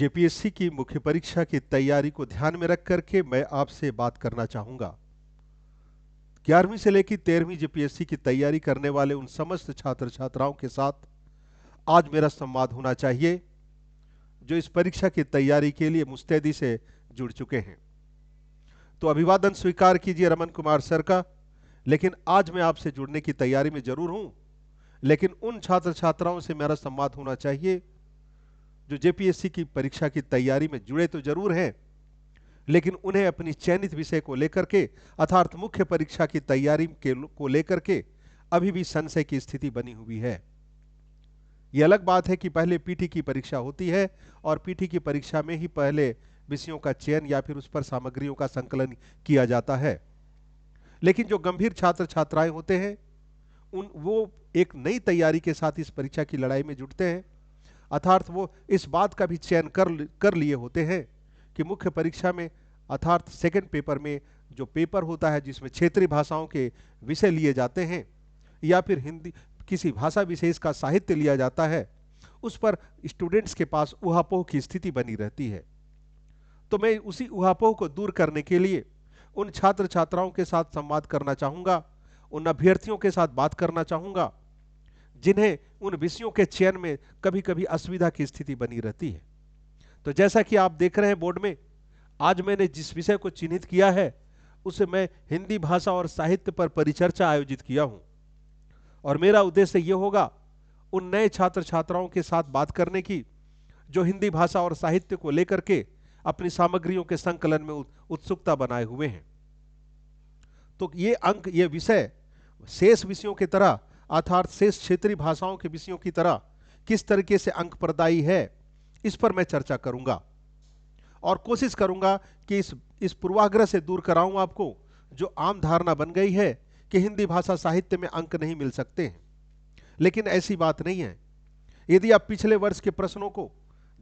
JPSC की मुख्य परीक्षा की तैयारी को ध्यान में रख करके मैं आपसे बात करना चाहूंगा। 11वीं से लेकर 13वीं जेपीएससी की तैयारी करने वाले उन समस्त छात्र छात्राओं के साथ आज मेरा संवाद होना चाहिए जो इस परीक्षा की तैयारी के लिए मुस्तैदी से जुड़ चुके हैं। तो अभिवादन स्वीकार कीजिए रमन कुमार सर का। लेकिन आज मैं आपसे जुड़ने की तैयारी में जरूर हूं, लेकिन उन छात्र छात्राओं से मेरा संवाद होना चाहिए जो जेपीएससी की परीक्षा की तैयारी में जुड़े तो जरूर हैं, लेकिन उन्हें अपनी चयनित विषय को लेकर के अर्थात मुख्य परीक्षा की तैयारी को लेकर के अभी भी संशय की स्थिति बनी हुई है। यह अलग बात है कि पहले पीटी की परीक्षा होती है और पीटी की परीक्षा में ही पहले विषयों का चयन या फिर उस पर सामग्रियों का संकलन किया जाता है। लेकिन जो गंभीर छात्र छात्राएं होते हैं वो एक नई तैयारी के साथ इस परीक्षा की लड़ाई में जुटते हैं, अर्थात वो इस बात का भी चयन कर लिए होते हैं कि मुख्य परीक्षा में अर्थात सेकंड पेपर में जो पेपर होता है जिसमें क्षेत्रीय भाषाओं के विषय लिए जाते हैं या फिर हिंदी किसी भाषा विशेष का साहित्य लिया जाता है, उस पर स्टूडेंट्स के पास ऊहापोह की स्थिति बनी रहती है। तो मैं उसी ऊहापोह को दूर करने के लिए उन छात्र छात्राओं के साथ संवाद करना चाहूंगा, उन अभ्यर्थियों के साथ बात करना चाहूंगा जिन्हें उन विषयों के चयन में कभी कभी असुविधा की स्थिति बनी रहती है। तो जैसा कि आप देख रहे हैं बोर्ड में, आज मैंने जिस विषय को चिन्हित किया है उसे मैं हिंदी भाषा और साहित्य पर परिचर्चा आयोजित किया हूं और मेरा उद्देश्य यह होगा उन नए छात्र छात्राओं के साथ बात करने की जो हिंदी भाषा और साहित्य को लेकर के अपनी सामग्रियों के संकलन में उत्सुकता बनाए हुए हैं। तो ये विषय शेष विषयों की तरह अर्थात शेष क्षेत्रीय भाषाओं के विषयों की तरह किस तरीके से अंक प्रदायी है, इस पर मैं चर्चा करूंगा और कोशिश करूंगा कि इस पूर्वाग्रह से दूर कराऊं आपको जो आम धारणा बन गई है कि हिंदी भाषा साहित्य में अंक नहीं मिल सकते हैं। लेकिन ऐसी बात नहीं है। यदि आप पिछले वर्ष के प्रश्नों को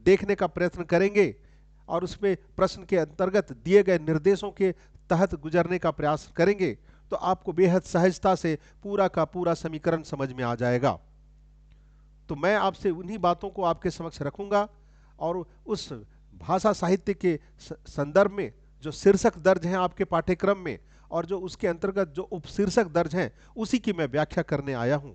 देखने का प्रयत्न करेंगे और उसमें प्रश्न के अंतर्गत दिए गए निर्देशों के तहत गुजरने का प्रयास करेंगे तो आपको बेहद सहजता से पूरा का पूरा समीकरण समझ में आ जाएगा। तो मैं आपसे उन्हीं बातों को आपके समक्ष रखूंगा और उस भाषा साहित्य के संदर्भ में जो शीर्षक दर्ज हैं आपके पाठ्यक्रम में और जो उसके अंतर्गत जो उपशीर्षक दर्ज हैं उसी की मैं व्याख्या करने आया हूं।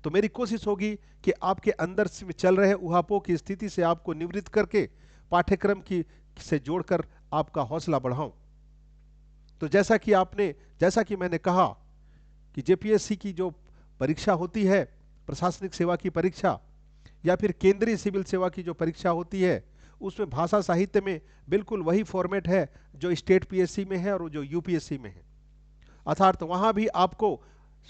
तो मेरी कोशिश होगी कि आपके अंदर से चल रहे ऊहापोह की स्थिति से आपको निवृत्त करके पाठ्यक्रम की से जोड़कर आपका हौसला बढ़ाऊं। तो जैसा कि मैंने कहा कि जेपीएससी की जो परीक्षा होती है, प्रशासनिक सेवा की परीक्षा या फिर केंद्रीय सिविल सेवा की जो परीक्षा होती है, उसमें भाषा साहित्य में बिल्कुल वही फॉर्मेट है जो स्टेट पीएससी में है और जो यूपीएससी में है। अर्थात वहां भी आपको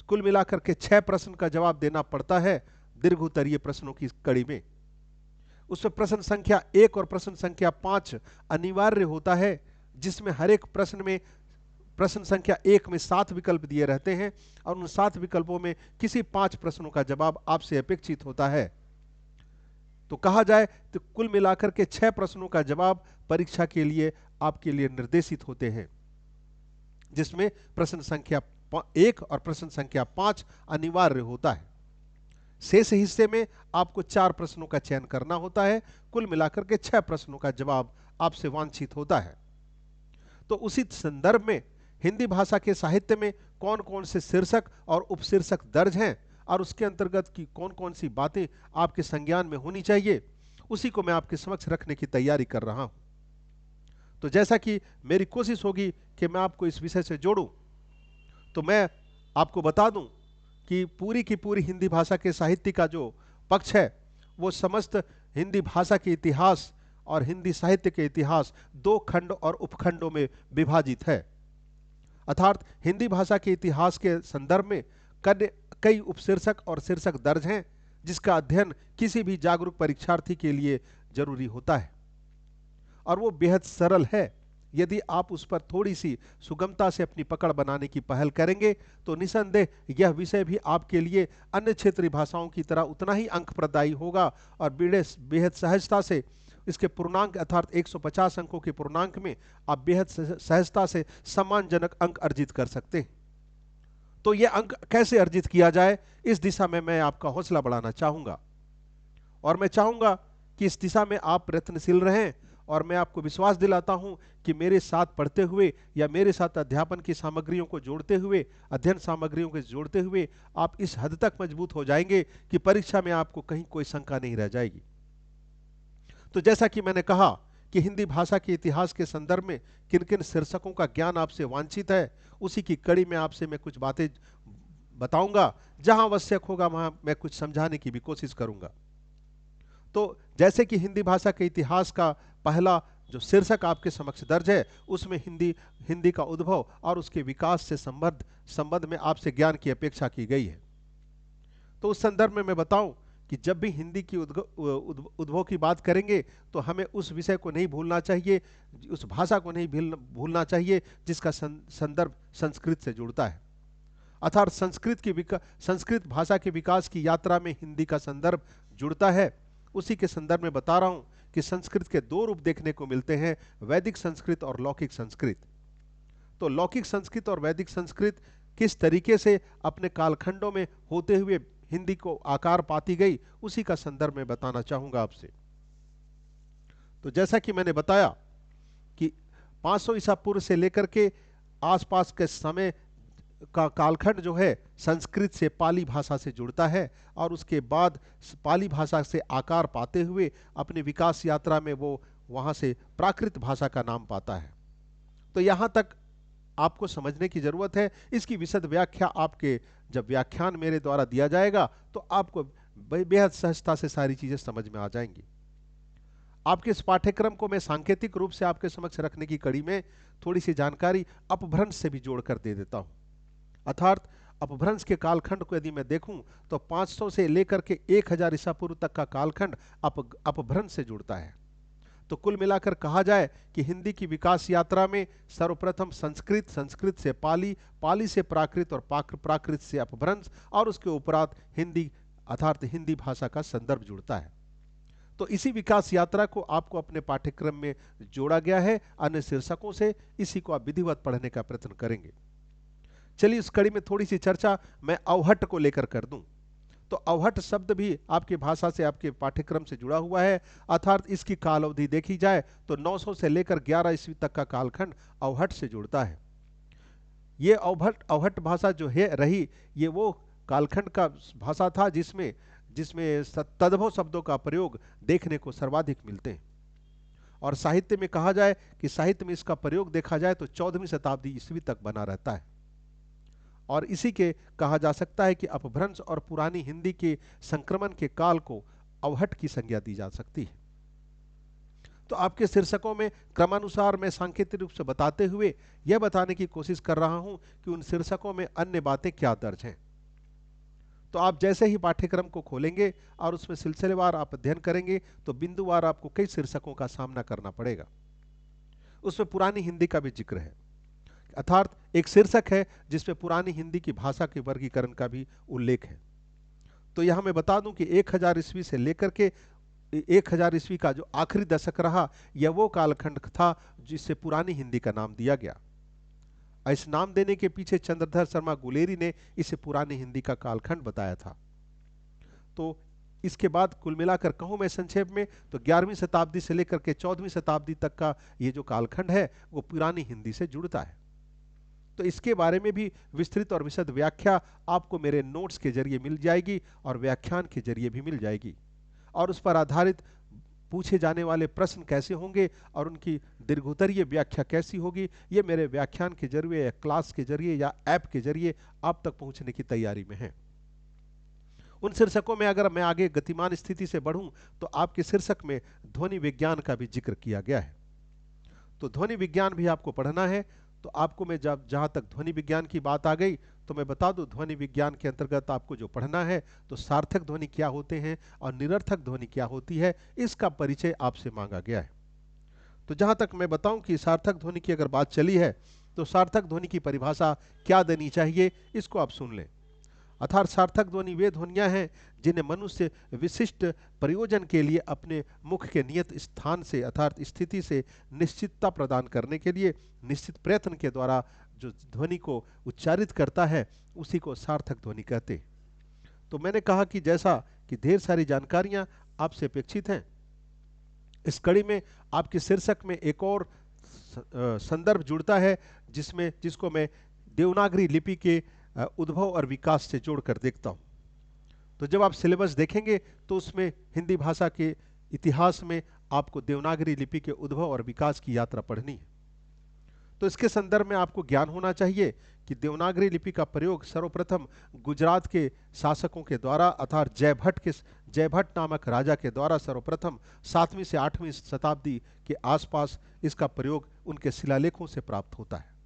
कुल मिलाकर के 6 प्रश्न का जवाब देना पड़ता है दीर्घ उत्तरीय प्रश्नों की कड़ी में। उसमें प्रश्न संख्या 1 और प्रश्न संख्या 5 अनिवार्य होता है, जिसमें हर एक प्रश्न में प्रश्न संख्या 1 में 7 विकल्प दिए रहते हैं और उन 7 विकल्पों में किसी 5 प्रश्नों का जवाब आपसे अपेक्षित होता है। तो कहा जाए तो कुल मिलाकर के 6 प्रश्नों का जवाब परीक्षा के लिए आपके लिए निर्देशित होते हैं, जिसमें प्रश्न संख्या 1 और प्रश्न संख्या 5 अनिवार्य होता है। शेष हिस्से में आपको 4 प्रश्नों का चयन करना होता है। कुल मिलाकर के 6 प्रश्नों का जवाब आपसे वांछित होता है। तो उसी संदर्भ में हिंदी भाषा के साहित्य में कौन कौन से शीर्षक और उपशीर्षक दर्ज हैं और उसके अंतर्गत की कौन कौन सी बातें आपके संज्ञान में होनी चाहिए, उसी को मैं आपके समक्ष रखने की तैयारी कर रहा हूं। तो जैसा कि मेरी कोशिश होगी कि मैं आपको इस विषय से जोड़ूं, तो मैं आपको बता दूं कि पूरी की पूरी हिंदी भाषा के साहित्य का जो पक्ष है वो समस्त हिंदी भाषा के इतिहास और हिंदी साहित्य के इतिहास 2 खंड और उपखंडों में विभाजित है। अर्थात हिंदी भाषा के इतिहास के संदर्भ में कई उपशीर्षक और शीर्षक दर्ज हैं, जिसका अध्ययन किसी भी जागरूक परीक्षार्थी के लिए जरूरी होता है और वो बेहद सरल है। यदि आप उस पर थोड़ी सी सुगमता से अपनी पकड़ बनाने की पहल करेंगे तो निसंदेह यह विषय भी आपके लिए अन्य क्षेत्रीय भाषाओं की तरह उतना ही अंक प्रदायी होगा और बेहद सहजता से इसके पूर्णांक अर्थात 150 अंकों के पूर्णांक में आप बेहद सहजता से सम्मानजनक अंक अर्जित कर सकते हैं। तो यह अंक कैसे अर्जित किया जाए, इस दिशा में मैं आपका हौसला बढ़ाना चाहूंगा और मैं चाहूंगा कि इस दिशा में आप प्रयत्नशील रहें, और मैं आपको विश्वास दिलाता हूं कि मेरे साथ पढ़ते हुए या मेरे साथ अध्यापन की सामग्रियों को जोड़ते हुए, अध्ययन सामग्रियों को जोड़ते हुए आप इस हद तक मजबूत हो जाएंगे कि परीक्षा में आपको कहीं कोई शंका नहीं रह जाएगी। तो जैसा कि मैंने कहा कि हिंदी भाषा के इतिहास के संदर्भ में किन किन शीर्षकों का ज्ञान आपसे वांछित है, उसी की कड़ी में आपसे मैं कुछ बातें बताऊंगा। जहां आवश्यक होगा वहां मैं कुछ समझाने की भी कोशिश करूंगा। तो जैसे कि हिंदी भाषा के इतिहास का पहला जो शीर्षक आपके समक्ष दर्ज है, उसमें हिंदी हिंदी का उद्भव और उसके विकास से संबंध में आपसे ज्ञान की अपेक्षा की गई है। तो उस संदर्भ में मैं बताऊं कि जब भी हिंदी की उद्भव की बात करेंगे तो हमें उस विषय को नहीं भूलना चाहिए, उस भाषा को नहीं भूलना चाहिए जिसका संदर्भ संस्कृत से जुड़ता है। अर्थात संस्कृत भाषा के विकास की यात्रा में हिंदी का संदर्भ जुड़ता है। उसी के संदर्भ में बता रहा हूं कि संस्कृत के दो रूप देखने को मिलते हैं, वैदिक संस्कृत और लौकिक संस्कृत। तो लौकिक संस्कृत और वैदिक संस्कृत किस तरीके से अपने कालखंडों में होते हुए हिंदी को आकार पाती गई, उसी का संदर्भ में बताना चाहूंगा आपसे। तो जैसा कि मैंने बताया कि 500 ईसा पूर्व से लेकर के आसपास के समय का कालखंड जो है संस्कृत से पाली भाषा से जुड़ता है, और उसके बाद पाली भाषा से आकार पाते हुए अपनी विकास यात्रा में वो वहां से प्राकृत भाषा का नाम पाता है। तो यहां तक आपको समझने की जरूरत है। इसकी विशद व्याख्या आपके जब व्याख्यान मेरे द्वारा दिया जाएगा तो आपको बेहद सहजता से सारी चीजें समझ में आ जाएंगी। आपके इस पाठ्यक्रम को मैं सांकेतिक रूप से आपके समक्ष रखने की कड़ी में थोड़ी सी जानकारी अपभ्रंश से भी जोड़कर दे देता हूं। अर्थात अपभ्रंश के कालखंड को यदि मैं देखूं तो 500 से लेकर के 1000 ईसा पूर्व तक का कालखंड अपभ्रंश से जुड़ता है। तो कुल मिलाकर कहा जाए कि हिंदी की विकास यात्रा में सर्वप्रथम संस्कृत, संस्कृत से पाली, पाली से प्राकृत और प्राकृत से अपभ्रंश, और उसके उपरांत हिंदी अर्थात हिंदी भाषा का संदर्भ जुड़ता है। तो इसी विकास यात्रा को आपको अपने पाठ्यक्रम में जोड़ा गया है अन्य शीर्षकों से। इसी को आप विधिवत पढ़ने का प्रयत्न करेंगे। चलिए इस कड़ी में थोड़ी सी चर्चा मैं अवहट्ट को लेकर कर दूं। तो अवहट्ट शब्द भी आपकी भाषा से, आपके पाठ्यक्रम से जुड़ा हुआ है। अर्थात इसकी काल अवधि देखी जाए तो 900 से लेकर 11 ईस्वी तक का कालखंड अवहट्ट से जुड़ता है। ये अवहट्ट भाषा जो है रही, ये वो कालखंड का भाषा था जिसमें तद्भव शब्दों का प्रयोग देखने को सर्वाधिक मिलते हैं। और साहित्य में कहा जाए कि साहित्य में इसका प्रयोग देखा जाए तो 14वीं शताब्दी ईस्वी तक बना रहता है। और इसी के कहा जा सकता है कि अपभ्रंश और पुरानी हिंदी के संक्रमण के काल को अवहट्ट की संज्ञा दी जा सकती है। तो आपके शीर्षकों में क्रमानुसार मैं सांकेतिक रूप से बताते हुए यह बताने की कोशिश कर रहा हूं कि उन शीर्षकों में अन्य बातें क्या दर्ज हैं। तो आप जैसे ही पाठ्यक्रम को खोलेंगे और उसमें सिलसिलेवार आप अध्ययन करेंगे तो बिंदुवार आपको कई शीर्षकों का सामना करना पड़ेगा। उसमें पुरानी हिंदी का भी जिक्र है। अर्थात एक शीर्षक है जिसमें पुरानी हिंदी की भाषा के वर्गीकरण का भी उल्लेख है। तो यहां मैं बता दूं कि 1000 ईस्वी से लेकर के 1000 ईस्वी का जो आखिरी दशक रहा, यह वो कालखंड था जिससे पुरानी हिंदी का नाम दिया गया। इस नाम देने के पीछे चंद्रधर शर्मा गुलेरी ने इसे पुरानी हिंदी का कालखंड बताया था। तो इसके बाद कुल मिलाकर कहूं मैं संक्षेप में तो 11वीं शताब्दी से लेकर के 14वीं शताब्दी तक का ये जो कालखंड है वो पुरानी हिंदी से जुड़ता है। तो इसके बारे में भी विस्तृत और विशद व्याख्या आपको मेरे नोट्स के जरिए मिल जाएगी और व्याख्यान के जरिए भी मिल जाएगी। और उस पर आधारित पूछे जाने वाले प्रश्न कैसे होंगे और उनकी दीर्घोत्तरीय व्याख्या कैसी होगी, ये मेरे व्याख्यान के जरिए या क्लास के जरिए या ऐप के जरिए आप तक पहुंचने की तैयारी में है। उन शीर्षकों में अगर मैं आगे गतिमान स्थिति से बढ़ूं तो आपके शीर्षक में ध्वनि विज्ञान का भी जिक्र किया गया है। तो ध्वनि विज्ञान भी आपको पढ़ना है। तो आपको मैं जहां तक ध्वनि विज्ञान की बात आ गई तो मैं बता दूं ध्वनि विज्ञान के अंतर्गत आपको जो पढ़ना है तो सार्थक ध्वनि क्या होते हैं और निरर्थक ध्वनि क्या होती है, इसका परिचय आपसे मांगा गया है। तो जहां तक मैं बताऊं कि सार्थक ध्वनि की अगर बात चली है तो सार्थक ध्वनि की परिभाषा क्या देनी चाहिए, इसको आप सुन लें। अर्थात सार्थक ध्वनि वे ध्वनियां हैं जिन्हें मनुष्य विशिष्ट प्रयोजन के लिए अपने मुख के नियत स्थान से अर्थात स्थिति से निश्चितता प्रदान करने के लिए निश्चित प्रयत्न के द्वारा जो ध्वनि को उच्चारित करता है उसी को सार्थक ध्वनि कहते हैं। तो मैंने कहा कि जैसा कि ढेर सारी जानकारियां आपसे अपेक्षित हैं इस कड़ी में आपके शीर्षक में एक और संदर्भ जुड़ता है जिसको मैं देवनागरी लिपि के उद्भव और विकास से जोड़कर देखता हूं। तो जब आप सिलेबस देखेंगे तो उसमें हिंदी भाषा के इतिहास में आपको देवनागरी लिपि के उद्भव और विकास की यात्रा पढ़नी है। तो इसके संदर्भ में आपको ज्ञान होना चाहिए कि देवनागरी लिपि का प्रयोग सर्वप्रथम गुजरात के शासकों के द्वारा अर्थात जयभट्ट नामक राजा के द्वारा सर्वप्रथम 7वीं से 8वीं शताब्दी के आसपास इसका प्रयोग उनके शिलालेखों से प्राप्त होता है।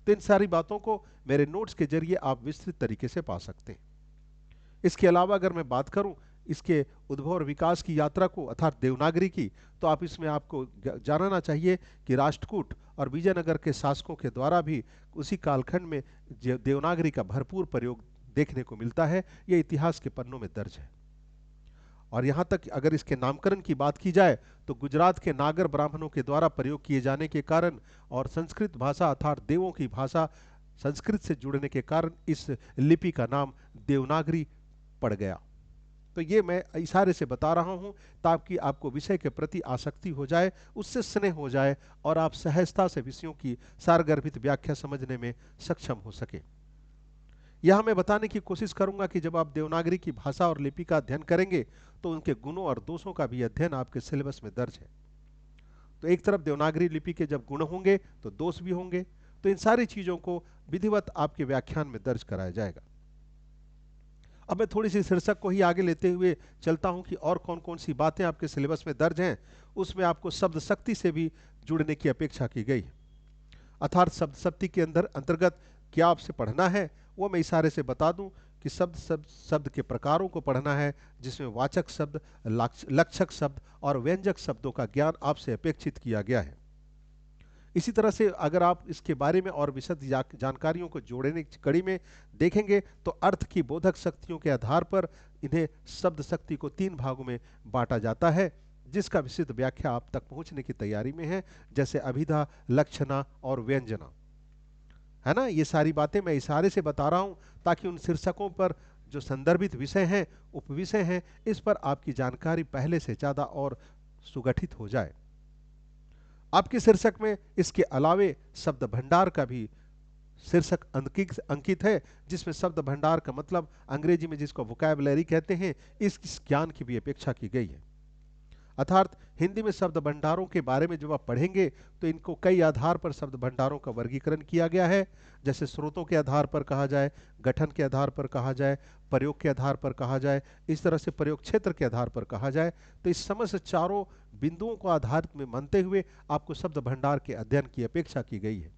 तो इन सारी बातों को मेरे नोट्स के जरिए आप विस्तृत तरीके से पा सकते हैं। इसके अलावा अगर मैं बात करूं इसके उद्भव और विकास की यात्रा को अर्थात देवनागरी की, तो आप इसमें आपको जानना चाहिए कि राष्ट्रकूट और विजयनगर के शासकों के द्वारा भी उसी कालखंड में देवनागरी का भरपूर प्रयोग देखने को मिलता है। यह इतिहास के पन्नों में दर्ज है। और यहां तक अगर इसके नामकरण की बात की जाए तो गुजरात के नागर ब्राह्मणों के द्वारा प्रयोग किए जाने के कारण और संस्कृत भाषा अर्थात देवों की भाषा संस्कृत से जुड़ने के कारण इस लिपि का नाम देवनागरी पड़ गया। तो ये मैं इशारे से बता रहा हूं ताकि आपको विषय के प्रति आसक्ति हो जाए, उससे स्नेह हो जाए और आप सहजता से विषयों की सारगर्भित व्याख्या समझने में सक्षम हो सके। यह मैं बताने की कोशिश करूंगा कि जब आप देवनागरी की भाषा और लिपि का अध्ययन करेंगे तो उनके गुणों और दोषों का भी अध्ययन आपके सिलेबस में दर्ज है। तो एक तरफ देवनागरी लिपि के जब गुण होंगे तो दोष भी होंगे। तो इन सारी चीजों को विधिवत आपके व्याख्यान में दर्ज कराया जाएगा। अब मैं थोड़ी सी शीर्षक को ही आगे लेते हुए चलता हूं कि और कौन कौन सी बातें आपके सिलेबस में दर्ज हैं। उसमें आपको शब्द शक्ति से भी जुड़ने की अपेक्षा की गई है। अर्थात शब्द शक्ति के अंतर्गत क्या आपसे पढ़ना है वो मैं इशारे से बता दूं कि शब्द के प्रकारों को पढ़ना है, जिसमें वाचक शब्द, लक्षक शब्द और व्यंजक शब्दों का ज्ञान आपसे अपेक्षित किया गया है। इसी तरह से अगर आप इसके बारे में और विशद जानकारियों को जोड़ने की कड़ी में देखेंगे तो अर्थ की बोधक शक्तियों के आधार पर इन्हें शब्द शक्ति को 3 भागों में बांटा जाता है, जिसका विस्तृत व्याख्या आप तक पहुंचने की तैयारी में है, जैसे अभिधा, लक्षणा और व्यंजना, है ना। ये सारी बातें मैं इशारे से बता रहा हूं ताकि उन शीर्षकों पर जो संदर्भित विषय हैं, उपविषय हैं, इस पर आपकी जानकारी पहले से ज्यादा और सुगठित हो जाए। आपके शीर्षक में इसके अलावे शब्द भंडार का भी शीर्षक अंकित है, जिसमें शब्द भंडार का मतलब अंग्रेजी में जिसको वोकैबुलरी कहते हैं, इस ज्ञान की भी अपेक्षा की गई है। अर्थात हिंदी में शब्द भंडारों के बारे में जब आप पढ़ेंगे तो इनको कई आधार पर शब्द भंडारों का वर्गीकरण किया गया है, जैसे स्रोतों के आधार पर कहा जाए, गठन के आधार पर कहा जाए, प्रयोग के आधार पर कहा जाए, इस तरह से प्रयोग क्षेत्र के आधार पर कहा जाए। तो इस समस्त चारों बिंदुओं को आधार में मानते हुए आपको शब्द भंडार के अध्ययन की अपेक्षा की गई है।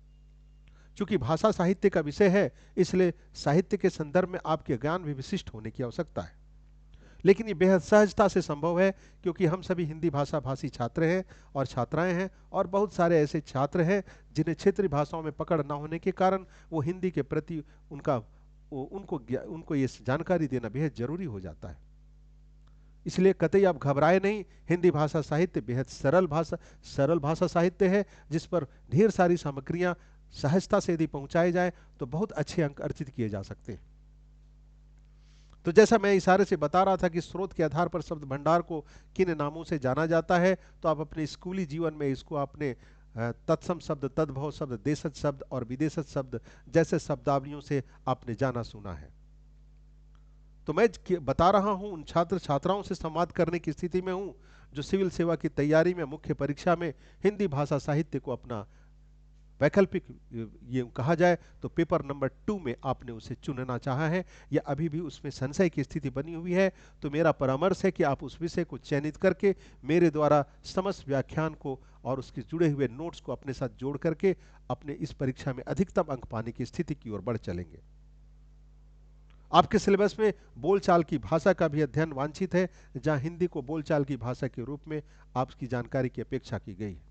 चूंकि भाषा साहित्य का विषय है, इसलिए साहित्य के संदर्भ में आपके ज्ञान भी विशिष्ट होने की आवश्यकता है, लेकिन ये बेहद सहजता से संभव है क्योंकि हम सभी हिंदी भाषा भाषी छात्र हैं और छात्राएं हैं, और बहुत सारे ऐसे छात्र हैं जिन्हें क्षेत्रीय भाषाओं में पकड़ न होने के कारण वो हिंदी के प्रति उनको ये जानकारी देना बेहद जरूरी हो जाता है। इसलिए कतई आप घबराए नहीं, हिंदी भाषा साहित्य बेहद सरल भाषा साहित्य है, जिस पर ढेर सारी सामग्रियां सहजता से यदि पहुंचाए जाए तो बहुत अच्छे अंक अर्जित किए जा सकते हैं। तो जैसा मैं इशारे से बता रहा था कि स्रोत के आधार पर शब्द भंडार को किन नामों से जाना जाता है, तो आप अपने स्कूली जीवन में इसको अपने तत्सम शब्द, तद्भव शब्द, देशज शब्द और विदेशज शब्द जैसे शब्दावलियों से आपने जाना सुना है। तो मैं बता रहा हूं उन छात्र छात्राओं से संवाद करने की स्थिति में हूं जो सिविल सेवा की तैयारी में मुख्य परीक्षा में हिंदी भाषा साहित्य को अपना वैकल्पिक ये कहा जाए तो पेपर नंबर 2 में आपने उसे चुनना चाहा है या अभी भी उसमें संशय की स्थिति बनी हुई है, तो मेरा परामर्श है कि आप उस विषय को चयनित करके मेरे द्वारा समस्त व्याख्यान को और उसके जुड़े हुए नोट्स को अपने साथ जोड़ करके अपने इस परीक्षा में अधिकतम अंक पाने की स्थिति की ओर बढ़ चलेंगे। आपके सिलेबस में बोलचाल की भाषा का भी अध्ययन वांछित है, जहां हिंदी को बोलचाल की भाषा के रूप में आपकी जानकारी की अपेक्षा की गई है।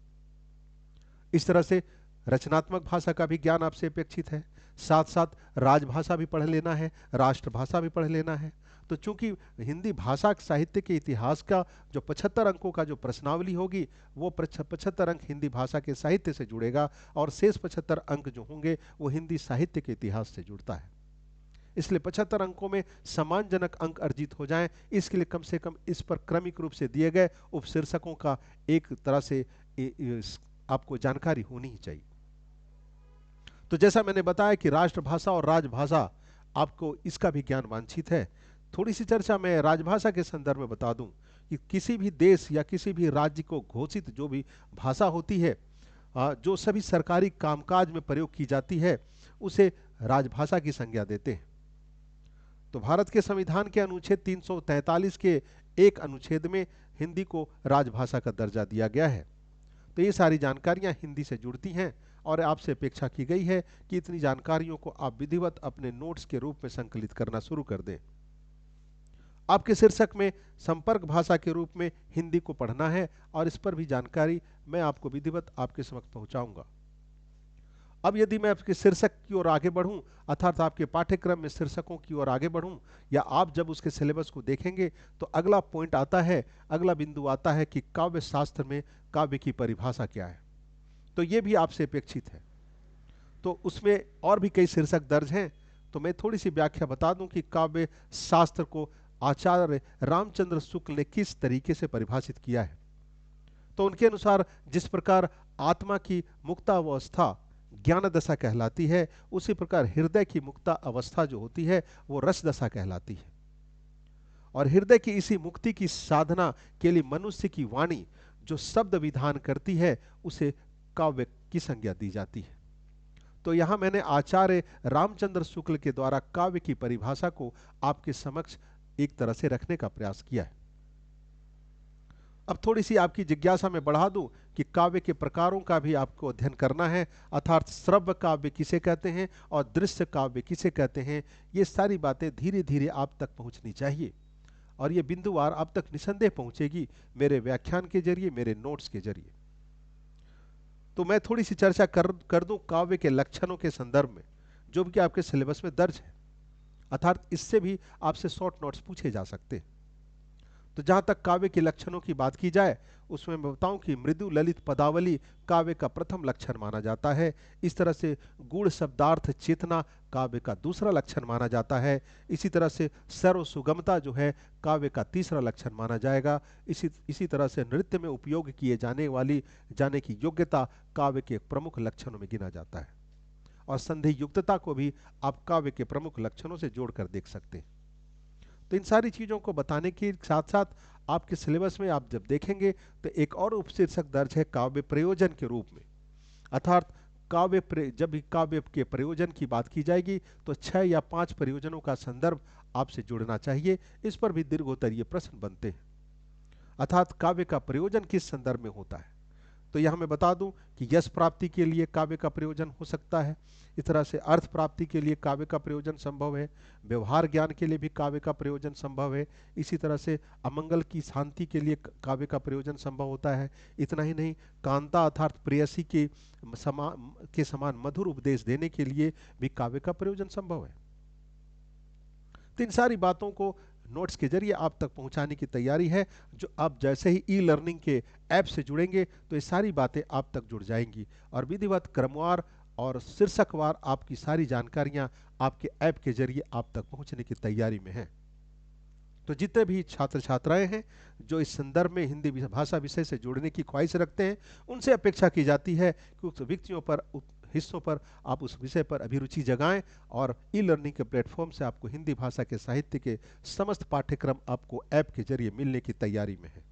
इस तरह से रचनात्मक भाषा का भी ज्ञान आपसे अपेक्षित है, साथ साथ राजभाषा भी पढ़ लेना है, राष्ट्रभाषा भी पढ़ लेना है। तो चूंकि हिंदी भाषा साहित्य के इतिहास का जो 75 अंकों का जो प्रश्नावली होगी वो 75 अंक हिंदी भाषा के साहित्य से जुड़ेगा और शेष 75 अंक जो होंगे वो हिंदी साहित्य के इतिहास से जुड़ता है। इसलिए 75 अंकों में सम्मानजनक अंक अर्जित हो जाएं, इसके लिए कम से कम इस पर क्रमिक रूप से दिए गए उपशीर्षकों का एक तरह से आपको जानकारी होनी ही चाहिए। तो जैसा मैंने बताया कि राष्ट्रभाषा और राजभाषा, आपको इसका भी ज्ञान वांछित है। थोड़ी सी चर्चा मैं राजभाषा के संदर्भ में बता दूं कि किसी भी देश या किसी भी राज्य को घोषित जो भी भाषा होती है, जो सभी सरकारी कामकाज में प्रयोग की जाती है, उसे राजभाषा की संज्ञा देते हैं। तो भारत के संविधान के अनुच्छेद 343 के एक अनुच्छेद में हिंदी को राजभाषा का दर्जा दिया गया है। तो ये सारी जानकारियां हिंदी से जुड़ती हैं और आपसे अपेक्षा की गई है कि इतनी जानकारियों को आप विधिवत अपने नोट्स के रूप में संकलित करना शुरू कर दें। आपके शीर्षक में संपर्क भाषा के रूप में हिंदी को पढ़ना है और इस पर भी जानकारी मैं आपको विधिवत आपके समक्ष पहुंचाऊंगा। अब यदि मैं आपके शीर्षक की ओर आगे बढ़ूं, अर्थात आपके पाठ्यक्रम में शीर्षकों की ओर आगे बढ़ूं, या आप जब उसके सिलेबस को देखेंगे तो अगला पॉइंट आता है, अगला बिंदु आता है कि काव्य शास्त्र में काव्य की परिभाषा क्या है। तो ये भी आपसे अपेक्षित है। तो उसमें और भी कई शीर्षक दर्ज हैं, तो मैं थोड़ी सी व्याख्या बता दूं कि काव्य शास्त्र को आचार्य रामचंद्र शुक्ल ने किस तरीके से परिभाषित किया है। तो उनके अनुसार जिस प्रकार आत्मा की मुक्तावस्था ज्ञान दशा कहलाती है, उसी प्रकार हृदय की मुक्ता अवस्था जो होती है वो रस दशा कहलाती है। और हृदय की इसी मुक्ति की साधना के लिए मनुष्य की वाणी जो शब्द विधान करती है, उसे काव्य की संज्ञा दी जाती है। तो यहां मैंने आचार्य रामचंद्र शुक्ल के द्वारा काव्य की परिभाषा को आपके समक्ष एक तरह से रखने का प्रयास किया है। अब थोड़ी सी आपकी जिज्ञासा में बढ़ा दूं कि काव्य के प्रकारों का भी आपको अध्ययन करना है, अर्थात श्रव्य काव्य किसे कहते हैं और दृश्य काव्य किसे कहते हैं। ये सारी बातें धीरे धीरे आप तक पहुंचनी चाहिए और ये बिंदुवार आप तक निसंदेह पहुंचेगी मेरे व्याख्यान के जरिए, मेरे नोट्स के जरिए। तो मैं थोड़ी सी चर्चा कर दूं काव्य के लक्षणों के संदर्भ में, जो कि आपके सिलेबस में दर्ज है, अर्थात इससे भी आपसे शॉर्ट नोट्स पूछे जा सकते हैं। तो जहां तक काव्य के लक्षणों की बात की जाए, उसमें मैं बताऊं कि मृदु ललित पदावली काव्य का प्रथम लक्षण माना जाता है। इस तरह से गूढ़ शब्दार्थ चेतना काव्य का दूसरा लक्षण माना जाता है। इसी तरह से सर्व सुगमता जो है काव्य का तीसरा लक्षण माना जाएगा। इसी तरह से नृत्य में उपयोग किए जाने की योग्यता काव्य के प्रमुख लक्षणों में गिना जाता है। और संधि युक्तता को भी आप काव्य के प्रमुख लक्षणों से जोड़कर देख सकते हैं। तो इन सारी चीजों को बताने के साथ साथ आपके सिलेबस में आप जब देखेंगे तो एक और उपशीर्षक दर्ज है काव्य प्रयोजन के रूप में, अर्थात जब भी काव्य के प्रयोजन की बात की जाएगी तो 6 या 5 प्रयोजनों का संदर्भ आपसे जुड़ना चाहिए। इस पर भी दीर्घोत्तरीय प्रश्न बनते हैं, अर्थात काव्य का प्रयोजन किस संदर्भ में होता है। तो यहां मैं बता दूं कि यश प्राप्ति के लिए काव्य का प्रयोजन हो सकता है, इस तरह से अर्थ प्राप्ति के लिए काव्य का प्रयोजन संभव है, व्यवहार ज्ञान के लिए भी काव्य का प्रयोजन संभव है, इसी तरह से अमंगल की शांति के लिए काव्य का प्रयोजन संभव होता है। इतना ही नहीं, कांता अर्थात प्रेयसी के समान मधुर उपदेश देने के लिए भी काव्य का प्रयोजन संभव है। तो इन सारी बातों को नोट्स के जरिए आप तक पहुंचाने की तैयारी है। जो आप जैसे ही ई लर्निंग के ऐप से जुड़ेंगे तो ये सारी बातें आप तक जुड़ जाएंगी और विधिवत क्रमवार और शीर्षकवार आपकी सारी जानकारियां आपके ऐप के जरिए आप तक पहुंचने की तैयारी में हैं। तो जितने भी छात्र छात्राएं हैं जो इस संदर्भ में हिंदी भाषा विषय से जुड़ने की ख्वाहिश रखते हैं, उनसे अपेक्षा की जाती है कि उस व्यक्तियों पर हिस्सों पर आप उस विषय पर अभिरुचि जगाएं और ई लर्निंग के प्लेटफॉर्म से आपको हिंदी भाषा के साहित्य के समस्त पाठ्यक्रम आपको ऐप के जरिए मिलने की तैयारी में है।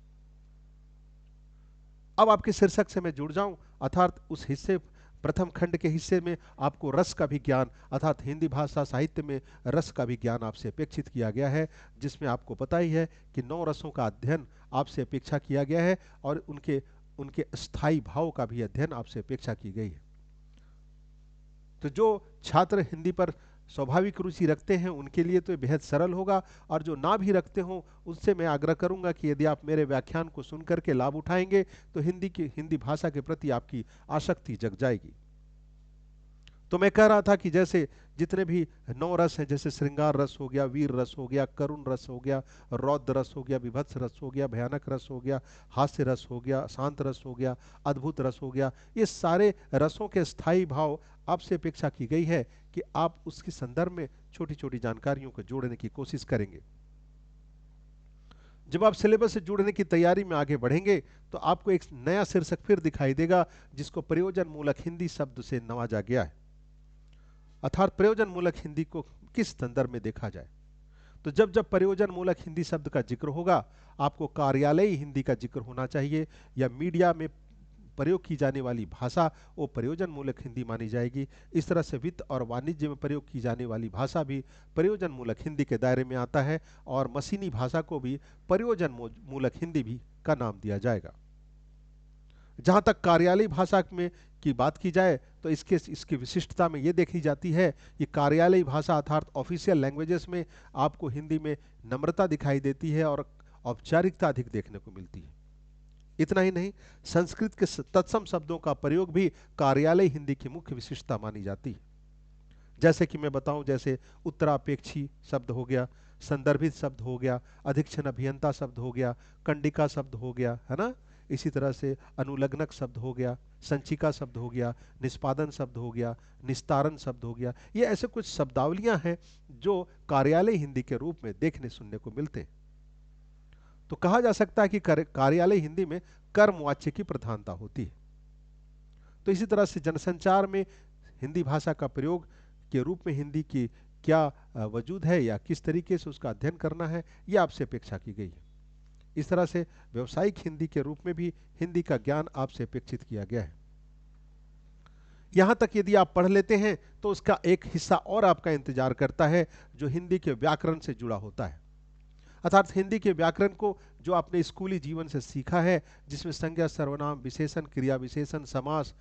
अब आपके शीर्षक से मैं जुड़ जाऊं, अर्थात उस हिस्से प्रथम खंड के हिस्से में आपको रस का भी ज्ञान, अर्थात हिंदी भाषा साहित्य में रस का भी ज्ञान आपसे अपेक्षित किया गया है, जिसमें आपको पता ही है कि 9 रसों का अध्ययन आपसे अपेक्षा किया गया है और उनके स्थायी भाव का भी अध्ययन आपसे अपेक्षा की गई है। तो जो छात्र हिंदी पर स्वाभाविक रुचि रखते हैं उनके लिए तो बेहद सरल होगा, और जो ना भी रखते हों उनसे मैं आग्रह करूंगा कि यदि आप मेरे व्याख्यान को सुनकर के लाभ उठाएंगे तो हिंदी भाषा के प्रति आपकी आसक्ति जग जाएगी। तो मैं कह रहा था कि जैसे जितने भी 9 रस हैं, जैसे श्रृंगार रस हो गया, वीर रस हो गया, करुण रस हो गया, रौद्र रस हो गया, विभत्स रस हो गया, भयानक रस हो गया, हास्य रस हो गया, शांत रस हो गया, अद्भुत रस हो गया, ये सारे रसों के स्थायी भाव आपसे अपेक्षा की गई है कि आप उसके संदर्भ में छोटी छोटी जानकारियों को जोड़ने की कोशिश करेंगे। जब आप सिलेबस से जुड़ने की तैयारी में आगे बढ़ेंगे तो आपको एक नया शीर्षक फिर दिखाई देगा, जिसको प्रयोजन मूलक हिंदी शब्द से नवाजा गया है। अर्थात प्रयोजन मूलक हिंदी को किस संदर्भ में देखा जाए। तो जब जब प्रयोजन मूलक हिंदी शब्द का जिक्र होगा, आपको कार्यालयी हिंदी का जिक्र होना चाहिए, या मीडिया में प्रयोग की जाने वाली भाषा वो प्रयोजन मूलक हिंदी मानी जाएगी। इस तरह से वित्त और वाणिज्य में प्रयोग की जाने वाली भाषा भी प्रयोजन मूलक हिंदी के दायरे में आता है, और मशीनी भाषा को भी प्रयोजन मूलक हिंदी भी का नाम दिया जाएगा। जहां तक कार्यालयी भाषा में की बात की जाए तो इसकी विशिष्टता में यह देखी जाती है कि कार्यालयी भाषा अर्थात ऑफिशियल लैंग्वेजेस में आपको हिंदी में नम्रता दिखाई देती है और औपचारिकता अधिक देखने को मिलती है। इतना ही नहीं, संस्कृत के तत्सम शब्दों का प्रयोग भी कार्यालय हिंदी की मुख्य विशेषता मानी जाती है। जैसे कि मैं बताऊं, जैसे उत्तरापेक्षी शब्द हो गया, संदर्भित शब्द हो गया, अधीक्षण अभियंता शब्द हो गया, कंडिका शब्द हो गया, है ना। इसी तरह से अनुलग्नक शब्द हो गया, संचिका शब्द हो गया, निष्पादन शब्द हो गया, निस्तारण शब्द हो गया। ये ऐसे कुछ शब्दावलियां हैं जो कार्यालय हिंदी के रूप में देखने सुनने को मिलते हैं। तो कहा जा सकता है कि कार्यालय हिंदी में कर्मवाच्य की प्रधानता होती है। तो इसी तरह से जनसंचार में हिंदी भाषा का प्रयोग के रूप में हिंदी की क्या वजूद है या किस तरीके से उसका अध्ययन करना है, यह आपसे अपेक्षा की गई है। इस तरह से व्यावसायिक हिंदी के रूप में भी हिंदी का ज्ञान आपसे अपेक्षित किया गया है। यहां तक यदि आप पढ़ लेते हैं तो उसका एक हिस्सा और आपका इंतजार करता है, जो हिंदी के व्याकरण से जुड़ा होता है। अर्थात हिंदी के व्याकरण को जो आपने स्कूली जीवन से सीखा है, जिसमें संज्ञा, सर्वनाम, विशेषण, क्रिया विशेषण, समास,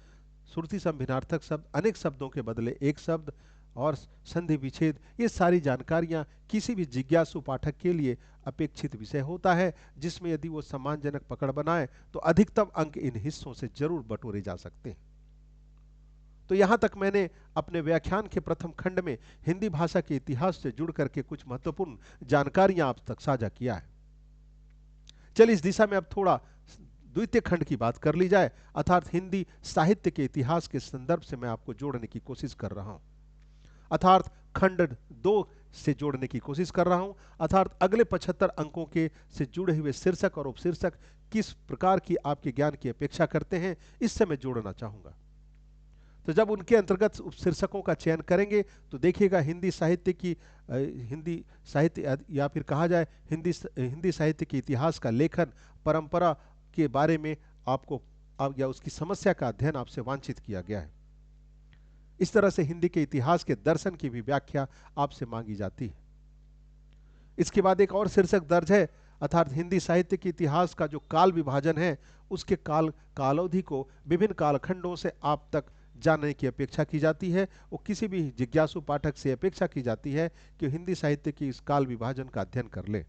श्रुति संभिनार्थक शब्द, अनेक शब्दों के बदले एक शब्द, और संधि विच्छेद, ये सारी जानकारियां किसी भी जिज्ञासु पाठक के लिए अपेक्षित विषय होता है, जिसमें यदि वो सम्मानजनक पकड़ बनाए तो अधिकतम अंक इन हिस्सों से जरूर बटोरे जा सकते हैं। तो यहां तक मैंने अपने व्याख्यान के प्रथम खंड में हिंदी भाषा के इतिहास से जुड़ करके कुछ महत्वपूर्ण जानकारियां आप तक साझा किया है। चलिए इस दिशा में अब थोड़ा द्वितीय खंड की बात कर ली जाए, अर्थात हिंदी साहित्य के इतिहास के संदर्भ से मैं आपको जोड़ने की कोशिश कर रहा हूं। अर्थात खंड 2 से जोड़ने की कोशिश कर रहा हूं। अर्थात अगले 75 अंकों के से जुड़े हुए शीर्षक और उपशीर्षक किस प्रकार की आपके ज्ञान की अपेक्षा करते हैं, इससे मैं जोड़ना चाहूंगा। तो जब उनके अंतर्गत उपशीर्षकों का चयन करेंगे तो देखिएगा हिंदी साहित्य या फिर कहा जाए हिंदी साहित्य के इतिहास का लेखन परंपरा के बारे में आपको या उसकी समस्या का अध्ययन आपसे वांछित किया गया है। इस तरह से हिंदी के इतिहास के दर्शन की भी व्याख्या आपसे मांगी जाती है। इसके बाद एक और शीर्षक दर्ज है, अर्थात हिंदी साहित्य के इतिहास का जो काल विभाजन है, उसके कालावधि को विभिन्न कालखंडों से आप तक जानने की अपेक्षा की जाती है। वो किसी भी जिज्ञासु पाठक से अपेक्षा की जाती है कि हिंदी साहित्य की इस काल विभाजन का अध्ययन कर ले।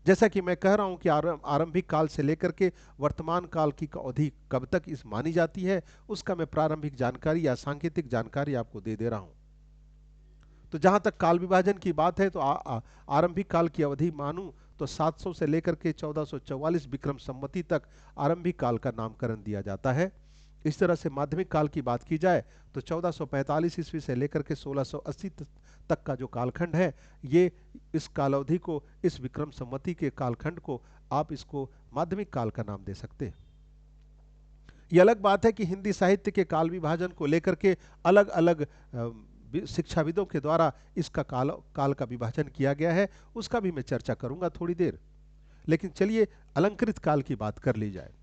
जैसा कि मैं कह रहा हूं कि आरंभिक काल से लेकर के वर्तमान काल की अवधि कब तक इस मानी जाती है, उसका मैं प्रारंभिक जानकारी या सांकेतिक जानकारी आपको दे रहा हूं। तो जहां तक काल विभाजन की बात है तो आरंभिक काल की अवधि मानूं तो 700 से लेकर के 1444 विक्रम संवती तक आरंभिक काल का नामकरण दिया जाता है। इस तरह से माध्यमिक काल की बात की जाए तो 1445 ईस्वी से लेकर के 1680 तक का जो कालखंड है, ये इस कालावधि को, इस विक्रम संवती के कालखंड को आप इसको माध्यमिक काल का नाम दे सकते हैं। यह अलग बात है कि हिंदी साहित्य के काल विभाजन को लेकर के अलग अलग शिक्षाविदों के द्वारा इसका काल का विभाजन किया गया है, उसका भी मैं चर्चा करूंगा थोड़ी देर। लेकिन चलिए अलंकृत काल की बात कर ली जाए।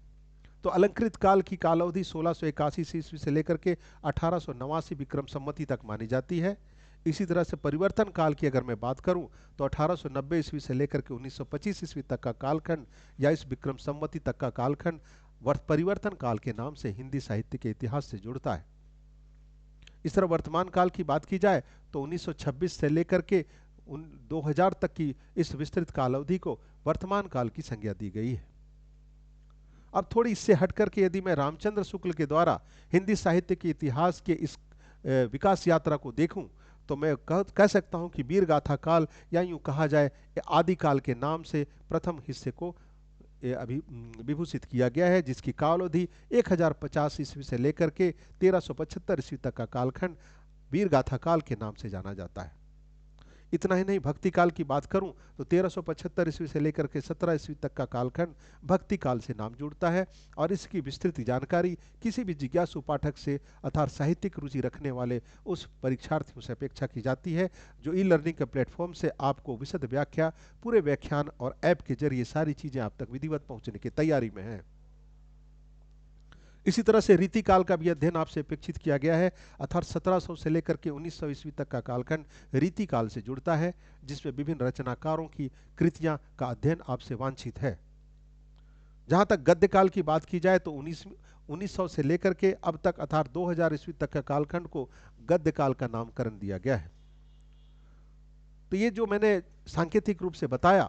तो अलंकृत काल की कालावधि 1681 ईस्वी से लेकर के 1889 विक्रम संवती तक मानी जाती है। इसी तरह से परिवर्तन काल की अगर मैं बात करूं तो 1890 ईस्वी से लेकर के 1925 ईस्वी तक का कालखंड या इस विक्रम संवती तक का कालखंड परिवर्तन काल के नाम से हिंदी साहित्य के इतिहास से जुड़ता है। इस तरह वर्तमान काल की बात की जाए तो 1926 से लेकर के 2000 तक की इस विस्तृत कालावधि को वर्तमान काल की संज्ञा दी गई है। अब थोड़ी इससे हट करके यदि मैं रामचंद्र शुक्ल के द्वारा हिंदी साहित्य के इतिहास के इस विकास यात्रा को देखूं तो मैं कह सकता हूं कि वीर गाथा काल या यूं कहा जाए आदिकाल के नाम से प्रथम हिस्से को अभी विभूषित किया गया है, जिसकी काल अवधि 1050 ईस्वी से लेकर के 1375 ईस्वी तक का कालखंड वीर गाथा काल के नाम से जाना जाता है। इतना ही नहीं, भक्ति काल की बात करूं तो 1375 ईस्वी से लेकर के 17 ईस्वी तक का कालखंड भक्ति काल से नाम जुड़ता है और इसकी विस्तृत जानकारी किसी भी जिज्ञासु पाठक से अर्थात साहित्यिक रुचि रखने वाले उस परीक्षार्थियों से अपेक्षा की जाती है जो ई लर्निंग के प्लेटफॉर्म से आपको विशद व्याख्या, पूरे व्याख्यान और ऐप के जरिए सारी चीजें आप तक विधिवत पहुंचने की तैयारी में है। इसी तरह से रीति काल का भी अध्ययन आपसे अपेक्षित किया गया है, अर्थात 1700 से लेकर के 1900 ईस्वी तक का कालखंड रीति काल से जुड़ता है, जिसमें विभिन्न रचनाकारों की कृतियां का अध्ययन आपसे वांछित है। जहां तक गद्य काल की बात की जाए तो 1900 से लेकर के अब तक अर्थात 2000 ईस्वी तक का कालखंड को गद्य काल का नामकरण दिया गया है। तो ये जो मैंने सांकेतिक रूप से बताया,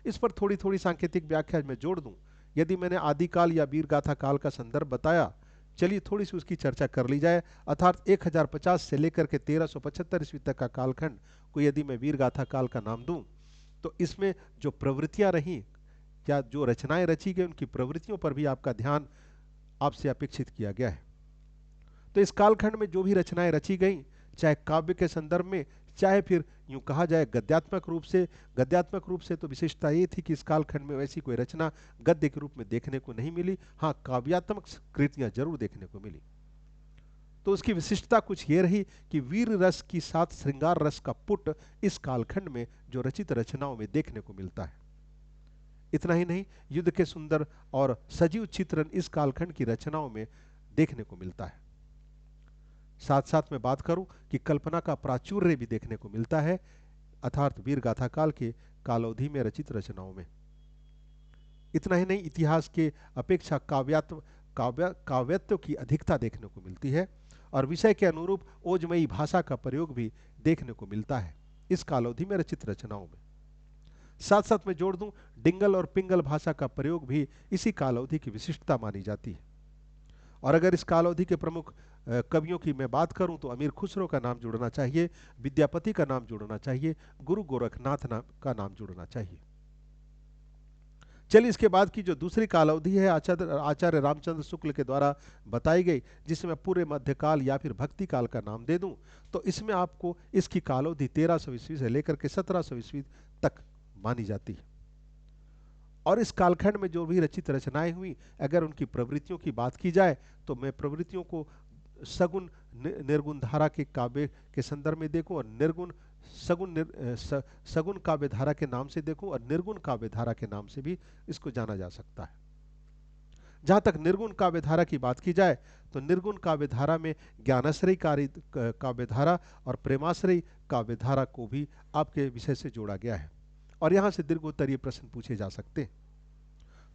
इस पर थोड़ी थोड़ी सांकेतिक व्याख्या मैं जोड़ दूं। यदि मैंने आदिकाल या वीर गाथा काल का संदर्भ बताया, चलिए थोड़ी सी उसकी चर्चा कर ली जाए। अर्थात 1050 से लेकर के 1375 ईस्वी तक का कालखंड को यदि मैं वीर गाथा काल का नाम दूं तो इसमें जो प्रवृत्तियां रहीं या जो रचनाएं रची गई उनकी प्रवृत्तियों पर भी आपका ध्यान आपसे अपेक्षित किया गया है। तो इस कालखंड में जो भी रचनाएं रची गई, चाहे काव्य के संदर्भ में, चाहे फिर यूं कहा जाए गद्यात्मक रूप से तो विशेषता ये थी कि इस कालखंड में वैसी कोई रचना गद्य के रूप में देखने को नहीं मिली। हाँ, काव्यात्मक कृतियां जरूर देखने को मिली। तो उसकी विशिष्टता कुछ ये रही कि वीर रस की साथ श्रृंगार रस का पुट इस कालखंड में जो रचित रचनाओं में देखने को मिलता है। इतना ही नहीं, युद्ध के सुंदर और सजीव चित्रण इस कालखंड की रचनाओं में देखने को मिलता है। साथ साथ में बात करूं कि कल्पना का प्राचुर्य भी देखने को मिलता है, अर्थात वीर गाथा काल के कालावधि में रचित रचनाओं में। इतना ही नहीं, इतिहास के अपेक्षा काव्यत्व की अधिकता देखने को मिलती है और विषय के अनुरूप ओजमयी भाषा का प्रयोग भी देखने को मिलता है इस कालावधि में रचित रचनाओं में। साथ साथ में जोड़ दूं, डिंगल और पिंगल भाषा का प्रयोग भी इसी कालावधि की विशिष्टता मानी जाती है। और अगर इस कालावधि के प्रमुख कवियों की मैं बात करूं तो अमीर खुसरो का नाम जुड़ना चाहिए, विद्यापति का नाम जुड़ना चाहिए, गुरु गोरखनाथ का नाम जुड़ना चाहिए। चलिए, इसके बाद की जो दूसरी कालावधि है आचार्य रामचंद्र शुक्ल के द्वारा बताई गई, जिसे मैं पूरे मध्यकाल या फिर भक्ति काल का नाम दे दूं, तो इसमें आपको इसकी कालावधि 1300 ईस्वी से लेकर के 1700 ईस्वी तक मानी जाती है। और इस कालखंड में जो भी रचित रचनाएं हुई, अगर उनकी प्रवृत्तियों की बात की जाए तो मैं प्रवृत्तियों को सगुन निर्गुण धारा के काव्य के संदर्भ में देखूं और सगुन काव्य धारा के नाम से देखूं और निर्गुण काव्य धारा के नाम से भी इसको जाना जा सकता है। जहां तक निर्गुण काव्य धारा की बात की जाए तो निर्गुण काव्य धारा में ज्ञानाश्रयी काव्य धारा और प्रेमाश्रयी काव्य धारा को भी आपके विषय से जोड़ा गया है और यहां से दीर्घोत्तरीय प्रश्न पूछे जा सकते हैं।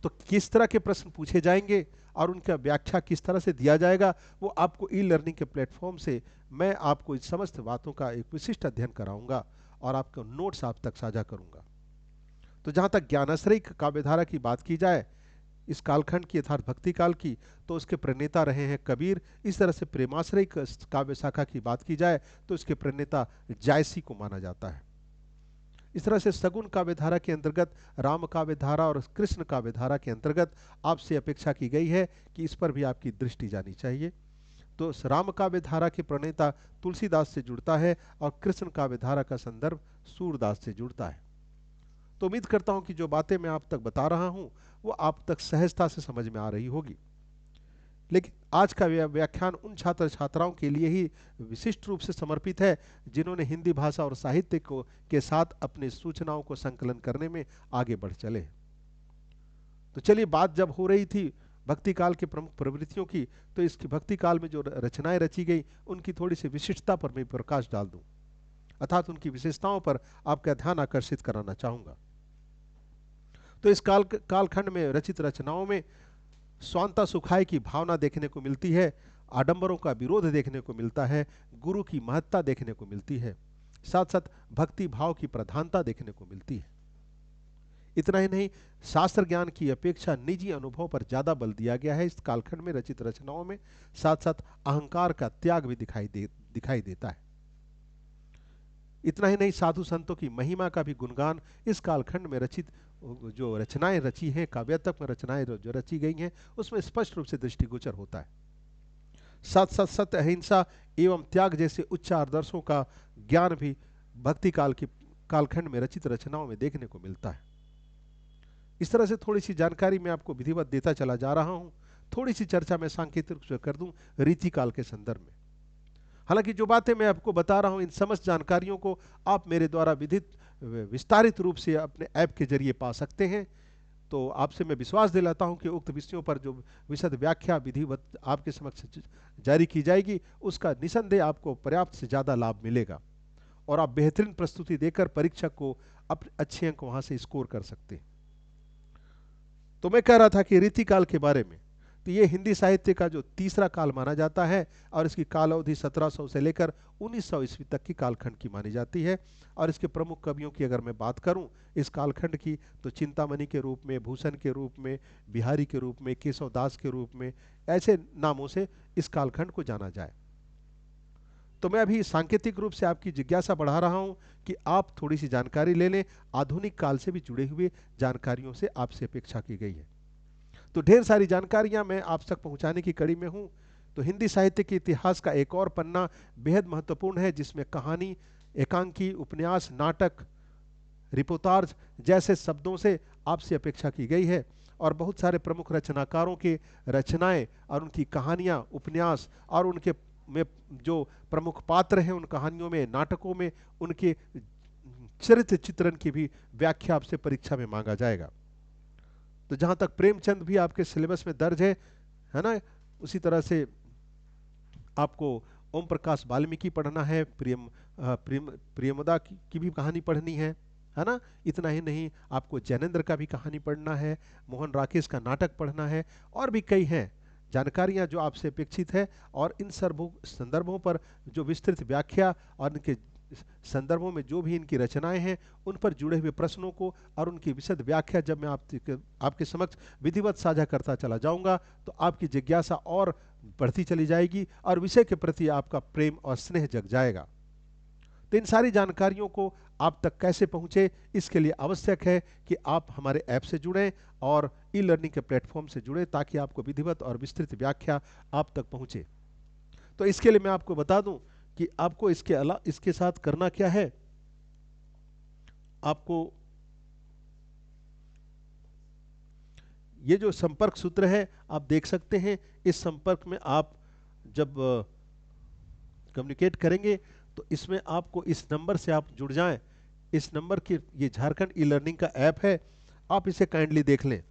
तो किस तरह के प्रश्न पूछे जाएंगे और उनका व्याख्या किस तरह से दिया जाएगा, वो आपको ई लर्निंग के प्लेटफॉर्म से मैं आपको इस समस्त बातों का एक विशिष्ट अध्ययन कराऊंगा और आपका नोट्स आप तक साझा करूंगा। तो जहां तक ज्ञानाश्रयी काव्यधारा की बात की जाए इस कालखंड की अर्थात भक्ति काल की, तो उसके प्रणेता रहे हैं कबीर। इस तरह से प्रेमाश्रयी काव्य शाखा की बात की जाए तो इसके प्रणेता जायसी को माना जाता है। इस तरह से सगुन काव्यधारा के अंतर्गत राम काव्यधारा और कृष्ण काव्यधारा के अंतर्गत आपसे अपेक्षा की गई है कि इस पर भी आपकी दृष्टि जानी चाहिए। तो राम काव्यधारा के प्रणेता तुलसीदास से जुड़ता है और कृष्ण काव्यधारा का संदर्भ सूरदास से जुड़ता है। तो उम्मीद करता हूं कि जो बातें मैं आप तक बता रहा हूं वो आप तक सहजता से समझ में आ रही होगी। लेकिन आज का व्याख्यान उन छात्र छात्राओं के लिए ही विशिष्ट रूप से समर्पित है जिन्होंने हिंदी भाषा और साहित्य को के साथ अपनी सूचनाओं को संकलन करने में आगे बढ़ चले। तो चलिए, बात जब हो रही थी भक्ति काल के प्रमुख प्रवृत्तियों की, तो इसकी भक्ति काल में जो रचनाएं रची गई उनकी थोड़ी सी विशिष्टता पर मैं प्रकाश डाल दूं, अर्थात उनकी विशेषताओं पर आपका ध्यान आकर्षित कराना चाहूंगा। तो इस कालखंड में रचित रचनाओं में स्वांता सुखाय की भावना देखने को मिलती है, आडंबरों का विरोध देखने को मिलता है, गुरु की महत्ता देखने को मिलती है, साथ साथ भक्ति भाव की प्रधानता देखने को मिलती है। इतना ही नहीं, शास्त्र ज्ञान की अपेक्षा निजी अनुभव पर ज्यादा बल दिया गया है इस कालखंड में रचित रचनाओं में। साथ साथ अहंकार का त्याग भी दिखाई दिखाई देता है। इतना ही नहीं, साधु संतों की महिमा का भी गुणगान इस कालखंड में रचित जो रचनाएं रची हैं, काव्यात्मक में रचनाएं जो रची गई हैं, उसमें स्पष्ट रूप से दृष्टिगोचर होता है। साथ साथ सत्य, अहिंसा एवं त्याग जैसे उच्च आदर्शों का ज्ञान भी भक्ति काल की कालखंड में रचित रचनाओं में देखने को मिलता है। इस तरह से थोड़ी सी जानकारी मैं आपको विधिवत देता चला जा रहा हूं। थोड़ी सी चर्चा मैं सांकेतिक रूप से कर दूं रीति काल के संदर्भ में। हालांकि जो बातें मैं आपको बता रहा हूं, इन समस्त जानकारियों को आप मेरे द्वारा विस्तारित रूप से अपने ऐप के जरिए पा सकते हैं। तो आपसे मैं विश्वास दिलाता हूं कि उक्त विषयों पर जो विशद व्याख्या विधिवत आपके समक्ष जारी की जाएगी, उसका निसंदेह आपको पर्याप्त से ज़्यादा लाभ मिलेगा और आप बेहतरीन प्रस्तुति देकर परीक्षक को अपने अच्छे अंक वहां से स्कोर कर सकते हैं। तो मैं कह रहा था कि रीतिकाल के बारे में, तो ये हिंदी साहित्य का जो तीसरा काल माना जाता है और इसकी काल अवधि 1700 से लेकर 1900 ईस्वी तक की कालखंड की मानी जाती है। और इसके प्रमुख कवियों की अगर मैं बात करूं इस कालखंड की, तो चिंतामणि के रूप में, भूषण के रूप में, बिहारी के रूप में, केशव दास के रूप में, ऐसे नामों से इस कालखंड को जाना जाए। तो मैं अभी सांकेतिक रूप से आपकी जिज्ञासा बढ़ा रहा हूं कि आप थोड़ी सी जानकारी ले लें। आधुनिक काल से भी जुड़े हुए जानकारियों से आपसे अपेक्षा की गई है। तो ढेर सारी जानकारियां मैं आप तक पहुंचाने की कड़ी में हूं। तो हिंदी साहित्य के इतिहास का एक और पन्ना बेहद महत्वपूर्ण है, जिसमें कहानी, एकांकी, उपन्यास, नाटक, रिपोर्टाज जैसे शब्दों से आपसे अपेक्षा की गई है। और बहुत सारे प्रमुख रचनाकारों के रचनाएं और उनकी कहानियां, उपन्यास और उनके में जो प्रमुख पात्र हैं, उन कहानियों में, नाटकों में उनके चरित्र चित्रण की भी व्याख्या आपसे परीक्षा में मांगा जाएगा। तो जहां तक प्रेमचंद भी आपके सिलेबस में दर्ज है ना, उसी तरह से आपको ओम प्रकाश वाल्मीकि पढ़ना है, प्रियमदा की भी कहानी पढ़नी है ना। इतना ही नहीं, आपको जैनेन्द्र का भी कहानी पढ़ना है, मोहन राकेश का नाटक पढ़ना है, और भी कई हैं जानकारियां जो आपसे अपेक्षित है। और इन संदर्भों पर जो विस्तृत व्याख्या और इनके संदर्भों में जो भी इनकी रचनाएं हैं, उन पर जुड़े हुए प्रश्नों को और उनकी विशद व्याख्या जब मैं आपके समक्ष विधिवत साझा करता चला जाऊंगा, तो आपकी जिज्ञासा और बढ़ती चली जाएगी और विषय के प्रति आपका प्रेम और स्नेह जग जाएगा। तो इन सारी जानकारियों को आप तक कैसे पहुंचे, इसके लिए आवश्यक है कि आप हमारे ऐप से जुड़ें और ई लर्निंग के प्लेटफॉर्म से जुड़ें, ताकि आपको विधिवत और विस्तृत व्याख्या आप तक पहुंचे। तो इसके लिए मैं आपको बता दूं कि आपको इसके साथ करना क्या है। आपको ये जो संपर्क सूत्र है आप देख सकते हैं। इस संपर्क में आप जब कम्युनिकेट करेंगे तो इसमें आपको इस नंबर से आप जुड़ जाएं। इस नंबर की, ये झारखंड ई लर्निंग का ऐप है, आप इसे काइंडली देख लें।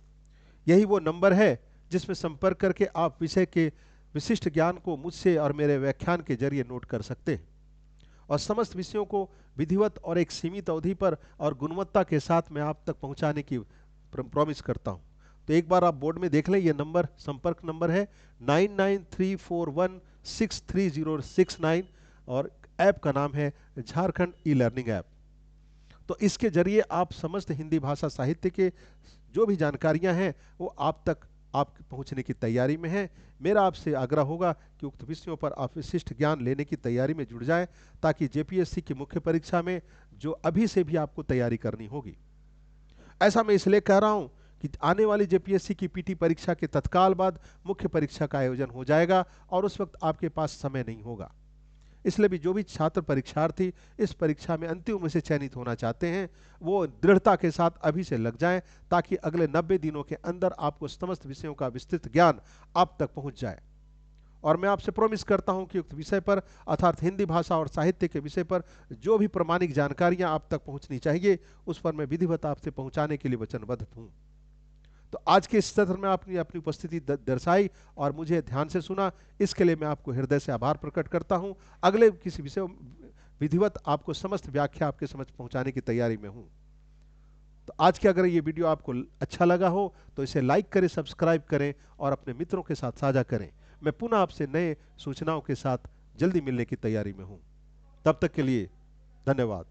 यही वो नंबर है जिसमें संपर्क करके आप विषय के विशिष्ट ज्ञान को मुझसे और मेरे व्याख्यान के जरिए नोट कर सकते हैं और समस्त विषयों को विधिवत और एक सीमित अवधि पर और गुणवत्ता के साथ मैं आप तक पहुंचाने की प्रॉमिस करता हूं। तो एक बार आप बोर्ड में देख लें, ये नंबर संपर्क नंबर है 9934163069 और ऐप का नाम है झारखंड ई लर्निंग ऐप। तो इसके जरिए आप समस्त हिंदी भाषा साहित्य के जो भी जानकारियां हैं वो आप तक पहुंचने की तैयारी में है। मेरा आपसे आग्रह होगा कि उक्त विषयों पर आप विशिष्ट ज्ञान लेने की तैयारी में जुड़ जाएं, ताकि जेपीएससी की मुख्य परीक्षा में जो अभी से भी आपको तैयारी करनी होगी। ऐसा मैं इसलिए कह रहा हूं कि आने वाली जेपीएससी की पीटी परीक्षा के तत्काल बाद मुख्य परीक्षा का आयोजन हो जाएगा और उस वक्त आपके पास समय नहीं होगा। इसलिए भी जो भी छात्र परीक्षार्थी इस परीक्षा में अंतिम उम्र से चयनित होना चाहते हैं, वो दृढ़ता के साथ अभी से लग जाएं, ताकि अगले 90 दिनों के अंदर आपको समस्त विषयों का विस्तृत ज्ञान आप तक पहुंच जाए। और मैं आपसे प्रॉमिस करता हूं कि उक्त विषय पर, अर्थात हिंदी भाषा और साहित्य के विषय पर जो भी प्रामाणिक जानकारियां आप तक पहुंचनी चाहिए, उस पर मैं विधिवत आपसे पहुंचाने के लिए वचनबद्ध हूं। तो आज के इस सत्र में आपने अपनी उपस्थिति दर्शाई और मुझे ध्यान से सुना, इसके लिए मैं आपको हृदय से आभार प्रकट करता हूं। अगले किसी विषय विधिवत आपको समस्त व्याख्या आपके समझ पहुंचाने की तैयारी में हूं। तो आज के अगर ये वीडियो आपको अच्छा लगा हो तो इसे लाइक करें, सब्सक्राइब करें और अपने मित्रों के साथ साझा करें। मैं पुनः आपसे नए सूचनाओं के साथ जल्दी मिलने की तैयारी में हूं। तब तक के लिए धन्यवाद।